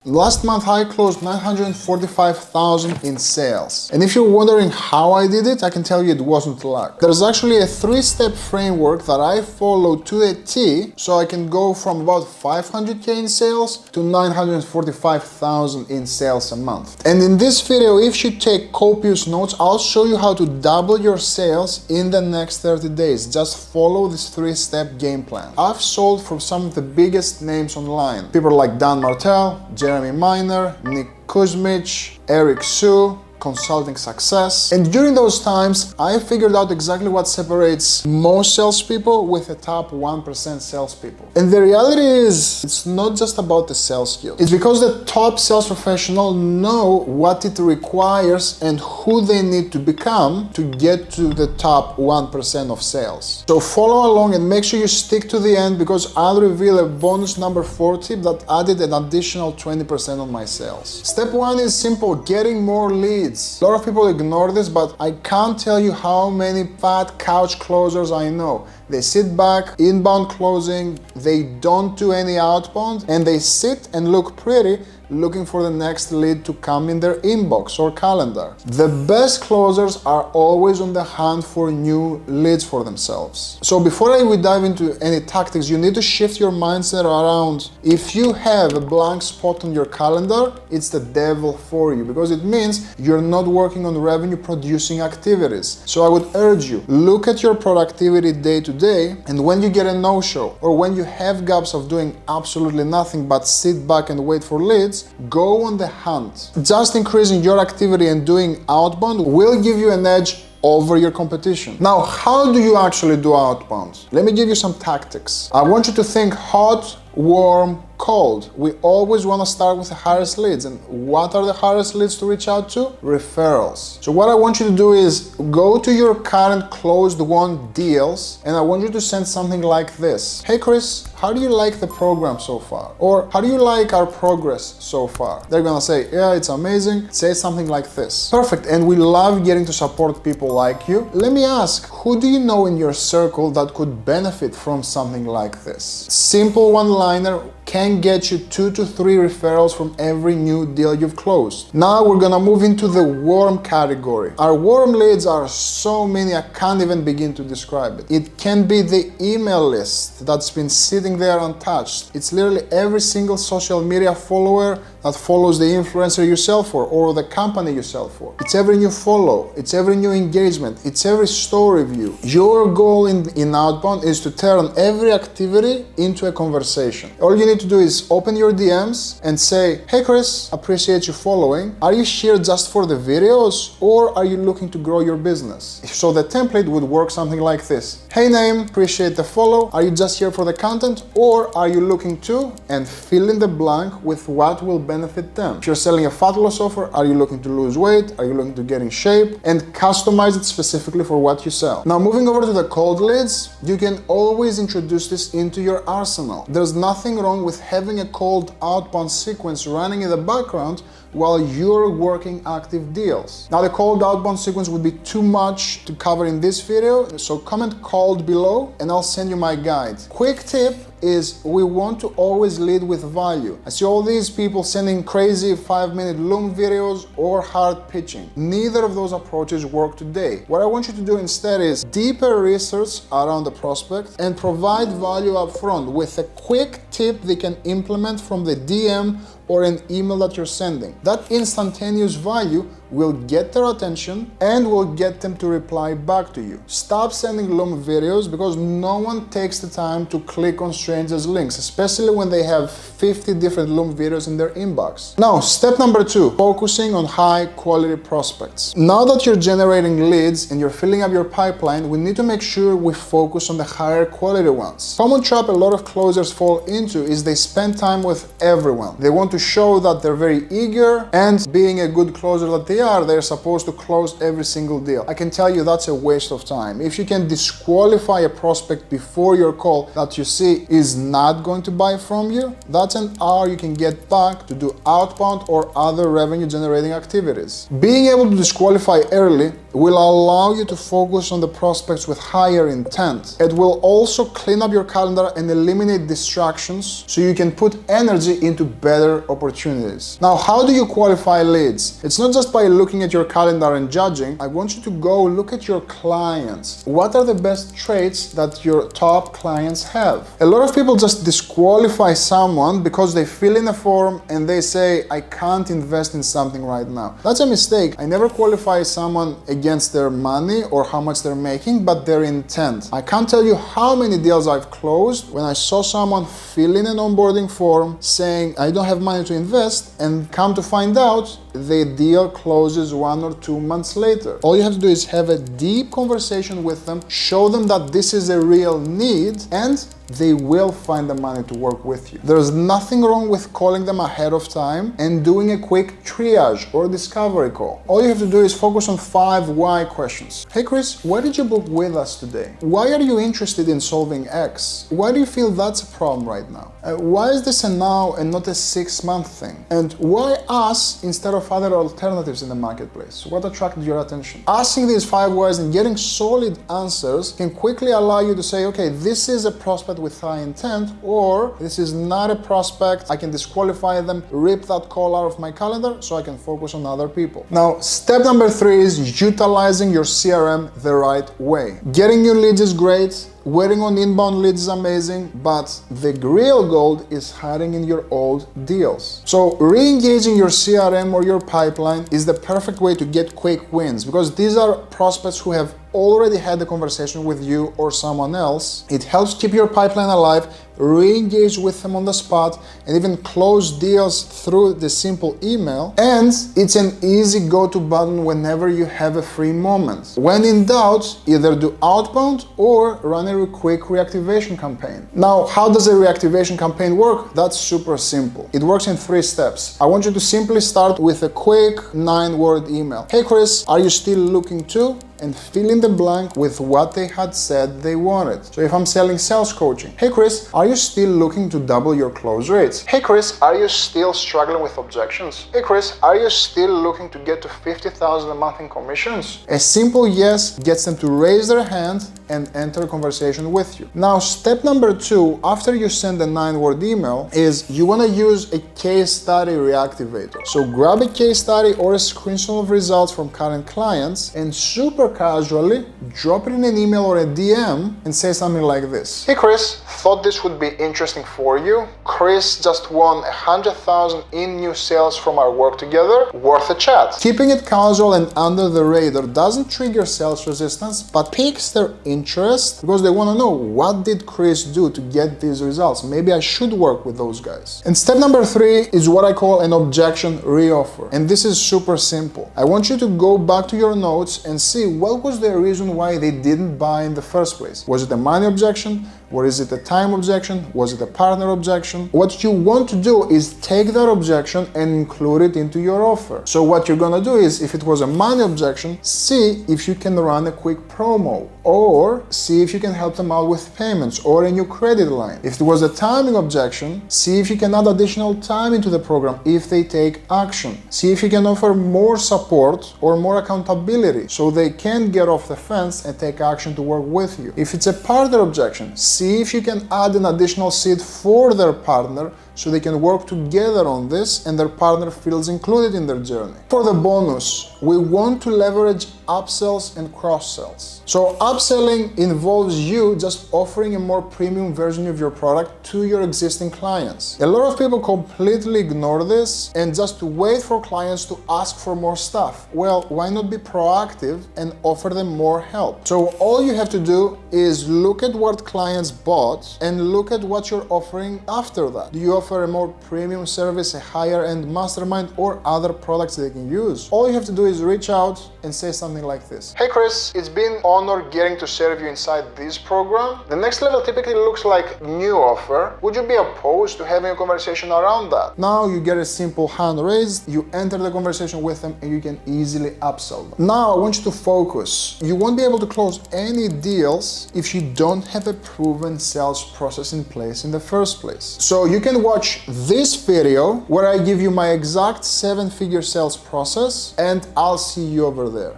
Last month I closed 945,000 in sales. And if you're wondering how I did it, I can tell you it wasn't luck. There's actually a 3-step framework that I follow to a T, so I can go from about 500k in sales to 945,000 in sales a month. And in this video, if you take copious notes, I'll show you how to double your sales in the next 30 days. Just follow this 3-step game plan. I've sold for some of the biggest names online. People like Dan Martell, Jeremy Miner, Nick Kuzmich, Eric Sue, Consulting Success. And during those times, I figured out exactly what separates most salespeople with the top 1% salespeople. And the reality is, it's not just about the sales skills. It's because the top sales professionals know what it requires and who they need to become to get to the top 1% of sales. So follow along and make sure you stick to the end, because I'll reveal a bonus number 4 tip that added an additional 20% on my sales. Step 1 is simple: getting more leads. A lot of people ignore this, but I can't tell you how many fat couch closers I know. They sit back, inbound closing, they don't do any outbound, and they sit and look pretty looking for the next lead to come in their inbox or calendar. The best closers are always on the hunt for new leads for themselves. So before we dive into any tactics, you need to shift your mindset around: if you have a blank spot on your calendar, it's the devil for you, because it means you're not working on revenue producing activities. So I would urge you, look at your productivity day to day, and when you get a no-show or when you have gaps of doing absolutely nothing but sit back and wait for leads, go on the hunt. Just increasing your activity and doing outbound will give you an edge over your competition. Now, how do you actually do outbound? Let me give you some tactics. I want you to think hot, warm, cold. We always want to start with the hardest leads. And what are the hardest leads to reach out to? Referrals. So what I want you to do is go to your current closed won deals, and I want you to send something like this: "Hey Chris, how do you like the program so far?" Or "How do you like our progress so far?" They're gonna say, "Yeah, it's amazing." Say something like this. Perfect. And we love getting to support people like you. Let me ask, who do you know in your circle that could benefit from something like this? Simple one-liner can get you 2 to 3 referrals from every new deal you've closed. Now we're gonna move into the warm category. Our warm leads are so many, I can't even begin to describe it. It can be the email list that's been sitting there untouched. It's literally every single social media follower that follows the influencer you sell for or the company you sell for. It's every new follow, it's every new engagement, it's every store review. Your goal in outbound is to turn every activity into a conversation. All you need to do is open your DMs and say, "Hey Chris, appreciate you following. Are you here just for the videos, or are you looking to grow your business?" So the template would work something like this: "Hey name, appreciate the follow. Are you just here for the content, or are you looking to," and fill in the blank with what will benefit them. If you're selling a fat loss offer, are you looking to lose weight? Are you looking to get in shape? And customize it specifically for what you sell. Now, moving over to the cold leads, you can always introduce this into your arsenal. There's nothing wrong with having a cold outbound sequence running in the background while you're working active deals. Now, the cold outbound sequence would be too much to cover in this video, so comment cold below and I'll send you my guide. Quick tip is, we want to always lead with value. I see all these people sending crazy 5-minute Loom videos or hard pitching. Neither of those approaches work today. What I want you to do instead is deeper research around the prospect and provide value up front with a quick tip they can implement from the DM or an email that you're sending. That instantaneous value will get their attention and will get them to reply back to you. Stop sending Loom videos, because no one takes the time to click on strangers' links, especially when they have 50 different Loom videos in their inbox. Now, step number 2, focusing on high quality prospects. Now that you're generating leads and you're filling up your pipeline, we need to make sure we focus on the higher quality ones. Common trap a lot of closers fall into is they spend time with everyone. They want to show that they're very eager, and being a good closer that they're supposed to close every single deal. I can tell you that's a waste of time. If you can disqualify a prospect before your call that you see is not going to buy from you, that's an hour you can get back to do outbound or other revenue generating activities. Being able to disqualify early will allow you to focus on the prospects with higher intent. It will also clean up your calendar and eliminate distractions so you can put energy into better opportunities. Now, how do you qualify leads? It's not just by looking at your calendar and judging. I want you to go look at your clients. What are the best traits that your top clients have? A lot of people just disqualify someone because they fill in a form and they say, I can't invest in something right now. That's a mistake. I never qualify someone against their money or how much they're making, but their intent. I can't tell you how many deals I've closed when I saw someone fill in an onboarding form saying, I don't have money to invest, and come to find out the deal closes 1 or 2 months later. All you have to do is have a deep conversation with them, show them that this is a real need, and they will find the money to work with you. There's nothing wrong with calling them ahead of time and doing a quick triage or discovery call. All you have to do is focus on 5 why questions. Hey Chris, why did you book with us today? Why are you interested in solving X? Why do you feel that's a problem right now? Why is this a now and not a 6-month thing? And why us instead of other alternatives in the marketplace? What attracted your attention? Asking these 5 whys and getting solid answers can quickly allow you to say, okay, this is a prospect with high intent, or this is not a prospect, I can disqualify them, rip that call out of my calendar so I can focus on other people. Now, step number 3 is utilizing your CRM the right way. Getting new leads is great, waiting on inbound leads is amazing, but the real gold is hiding in your old deals. So re-engaging your CRM or your pipeline is the perfect way to get quick wins, because these are prospects who have already had the conversation with you or someone else. It helps keep your pipeline alive, re-engage with them on the spot, and even close deals through the simple email. And it's an easy go-to button whenever you have a free moment. When in doubt, either do outbound or run a quick reactivation campaign. Now, how does a reactivation campaign work? That's super simple. It works in 3 steps. I want you to simply start with a quick 9-word email. Hey Chris, are you still looking to? And fill in the blank with what they had said they wanted. So if I'm selling sales coaching, hey Chris, are you still looking to double your close rates? Hey Chris, are you still struggling with objections? Hey Chris, are you still looking to get to 50,000 a month in commissions? A simple yes gets them to raise their hand and enter a conversation with you. Now, step number 2, after you send a 9-word email, is you want to use a case study reactivator. So grab a case study or a screenshot of results from current clients and super casually drop it in an email or a DM and say something like this. Hey Chris, thought this would be interesting for you. Chris just won 100,000 in new sales from our work together. Worth a chat. Keeping it casual and under the radar doesn't trigger sales resistance, but piques their interest because they want to know, what did Chris do to get these results? Maybe I should work with those guys. And step number 3 is what I call an objection reoffer. And this is super simple. I want you to go back to your notes and see what was the reason why they didn't buy in the first place. Was it a money objection? Or is it a time objection? Was it a partner objection? What you want to do is take that objection and include it into your offer. So what you're gonna do is, if it was a money objection, see if you can run a quick promo, or see if you can help them out with payments or a new credit line. If it was a timing objection, see if you can add additional time into the program if they take action. See if you can offer more support or more accountability so they can get off the fence and take action to work with you. If it's a partner objection, see if you can add an additional seat for their partner so they can work together on this and their partner feels included in their journey. For the bonus, we want to leverage upsells and cross-sells. So upselling involves you just offering a more premium version of your product to your existing clients. A lot of people completely ignore this and just wait for clients to ask for more stuff. Well, why not be proactive and offer them more help? So all you have to do is look at what clients bought and look at what you're offering after that. Do you offer a more premium service, a higher end mastermind, or other products they can use? All you have to do is reach out and say something like this. Hey Chris, it's been an honor getting to serve you inside this program. The next level typically looks like new offer. Would you be opposed to having a conversation around that? Now you get a simple hand raised, you enter the conversation with them, and you can easily upsell them. Now I want you to focus. You won't be able to close any deals if you don't have a proven sales process in place in the first place. So you can watch this video where I give you my exact 7-figure sales process, and I'll see you over there.